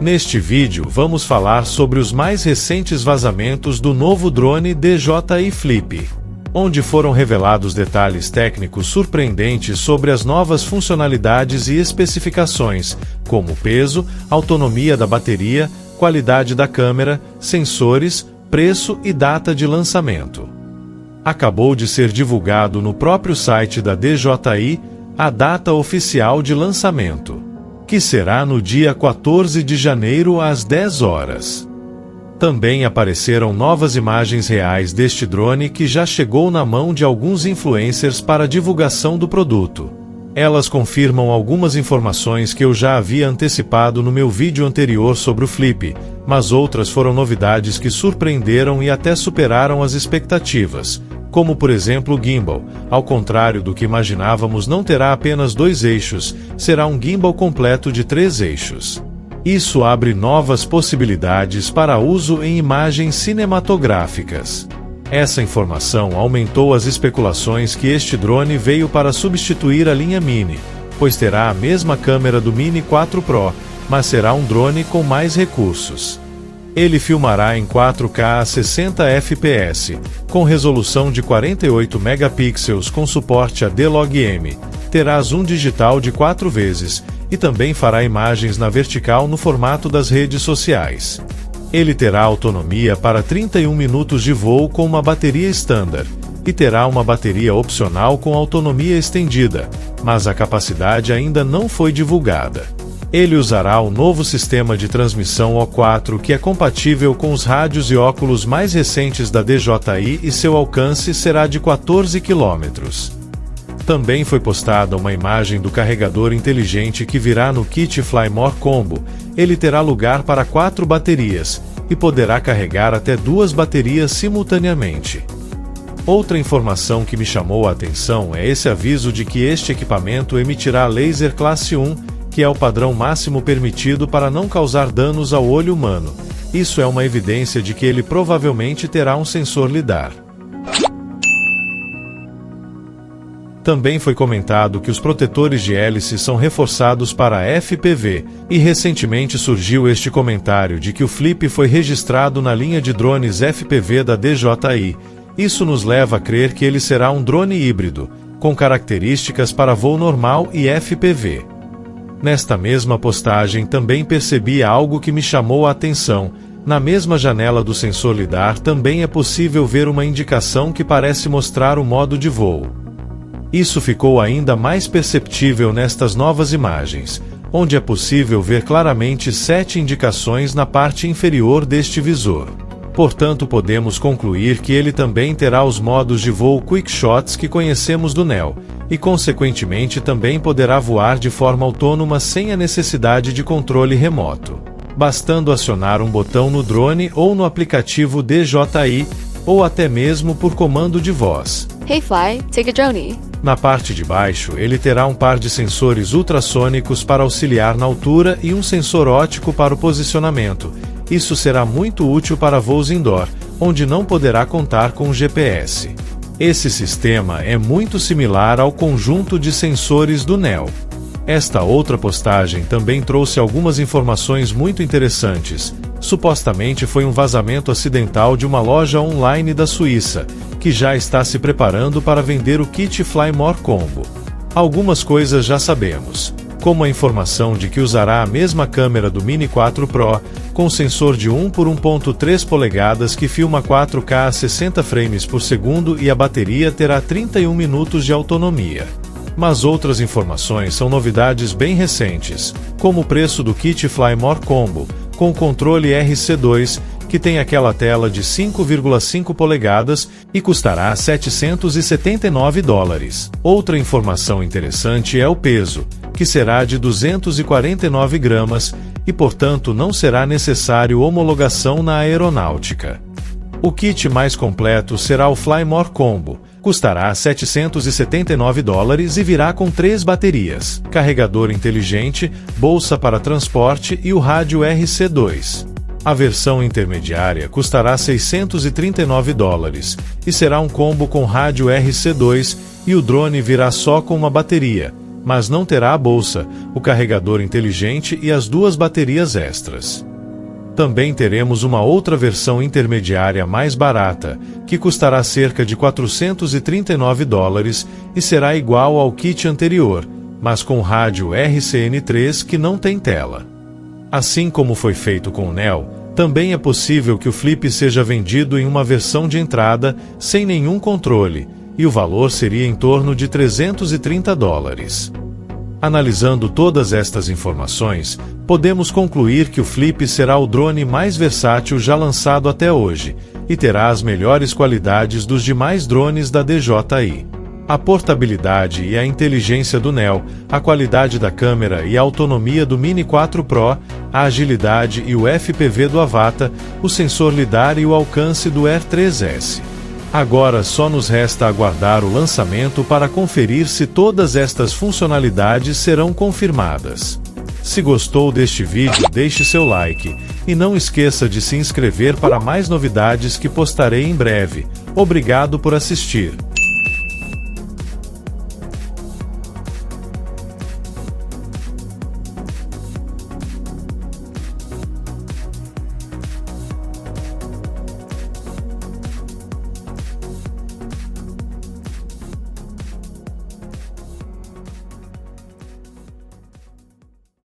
Neste vídeo vamos falar sobre os mais recentes vazamentos do novo drone DJI Flip, onde foram revelados detalhes técnicos surpreendentes sobre as novas funcionalidades e especificações, como peso, autonomia da bateria, qualidade da câmera, sensores, preço e data de lançamento. Acabou de ser divulgado no próprio site da DJI a data oficial de lançamento, que será no dia 14 de janeiro às 10 horas. Também apareceram novas imagens reais deste drone que já chegou na mão de alguns influencers para divulgação do produto. Elas confirmam algumas informações que eu já havia antecipado no meu vídeo anterior sobre o Flip, mas outras foram novidades que surpreenderam e até superaram as expectativas, como por exemplo o gimbal. Ao contrário do que imaginávamos, não terá apenas 2 eixos, será um gimbal completo de 3 eixos. Isso abre novas possibilidades para uso em imagens cinematográficas. Essa informação aumentou as especulações que este drone veio para substituir a linha Mini, pois terá a mesma câmera do Mini 4 Pro, mas será um drone com mais recursos. Ele filmará em 4K a 60 fps, com resolução de 48 megapixels com suporte a D-Log-M, terá zoom digital de 4 vezes, e também fará imagens na vertical no formato das redes sociais. Ele terá autonomia para 31 minutos de voo com uma bateria standard, e terá uma bateria opcional com autonomia estendida, mas a capacidade ainda não foi divulgada. Ele usará o novo sistema de transmissão O4 que é compatível com os rádios e óculos mais recentes da DJI e seu alcance será de 14 km. Também foi postada uma imagem do carregador inteligente que virá no kit Flymore Combo. Ele terá lugar para 4 baterias, e poderá carregar até 2 baterias simultaneamente. Outra informação que me chamou a atenção é esse aviso de que este equipamento emitirá laser classe 1, que é o padrão máximo permitido para não causar danos ao olho humano. Isso é uma evidência de que ele provavelmente terá um sensor LiDAR. Também foi comentado que os protetores de hélice são reforçados para FPV, e recentemente surgiu este comentário de que o Flip foi registrado na linha de drones FPV da DJI. Isso nos leva a crer que ele será um drone híbrido, com características para voo normal e FPV. Nesta mesma postagem também percebi algo que me chamou a atenção. Na mesma janela do sensor LiDAR também é possível ver uma indicação que parece mostrar o modo de voo. Isso ficou ainda mais perceptível nestas novas imagens, onde é possível ver claramente 7 indicações na parte inferior deste visor. Portanto, podemos concluir que ele também terá os modos de voo Quick Shots que conhecemos do Neo, e consequentemente também poderá voar de forma autônoma sem a necessidade de controle remoto, bastando acionar um botão no drone ou no aplicativo DJI, ou até mesmo por comando de voz. Hey Fly, take a drone. Na parte de baixo, ele terá um par de sensores ultrassônicos para auxiliar na altura e um sensor óptico para o posicionamento. Isso será muito útil para voos indoor, onde não poderá contar com GPS. Esse sistema é muito similar ao conjunto de sensores do Neo. Esta outra postagem também trouxe algumas informações muito interessantes. Supostamente foi um vazamento acidental de uma loja online da Suíça, que já está se preparando para vender o kit Flymore Combo. Algumas coisas já sabemos, como a informação de que usará a mesma câmera do Mini 4 Pro, com sensor de 1 por 1.3 polegadas que filma 4K a 60 frames por segundo e a bateria terá 31 minutos de autonomia. Mas outras informações são novidades bem recentes, como o preço do kit Flymore Combo, com controle RC2, que tem aquela tela de 5,5 polegadas e custará $779. Outra informação interessante é o peso, que será de 249 gramas, e portanto não será necessário homologação na aeronáutica. O kit mais completo será o Flymore Combo, custará $779 e virá com 3 baterias, carregador inteligente, bolsa para transporte e o rádio RC2. A versão intermediária custará $639 e será um combo com rádio RC2 e o drone virá só com uma bateria, mas não terá a bolsa, o carregador inteligente e as 2 baterias extras. Também teremos uma outra versão intermediária mais barata, que custará cerca de $439 e será igual ao kit anterior, mas com rádio RCN3 que não tem tela. Assim como foi feito com o Neo, também é possível que o Flip seja vendido em uma versão de entrada, sem nenhum controle, e o valor seria em torno de $330. Analisando todas estas informações, podemos concluir que o Flip será o drone mais versátil já lançado até hoje, e terá as melhores qualidades dos demais drones da DJI. A portabilidade e a inteligência do Neo, a qualidade da câmera e a autonomia do Mini 4 Pro, a agilidade e o FPV do Avata, o sensor LiDAR e o alcance do Air 3S. Agora só nos resta aguardar o lançamento para conferir se todas estas funcionalidades serão confirmadas. Se gostou deste vídeo, deixe seu like, e não esqueça de se inscrever para mais novidades que postarei em breve. Obrigado por assistir.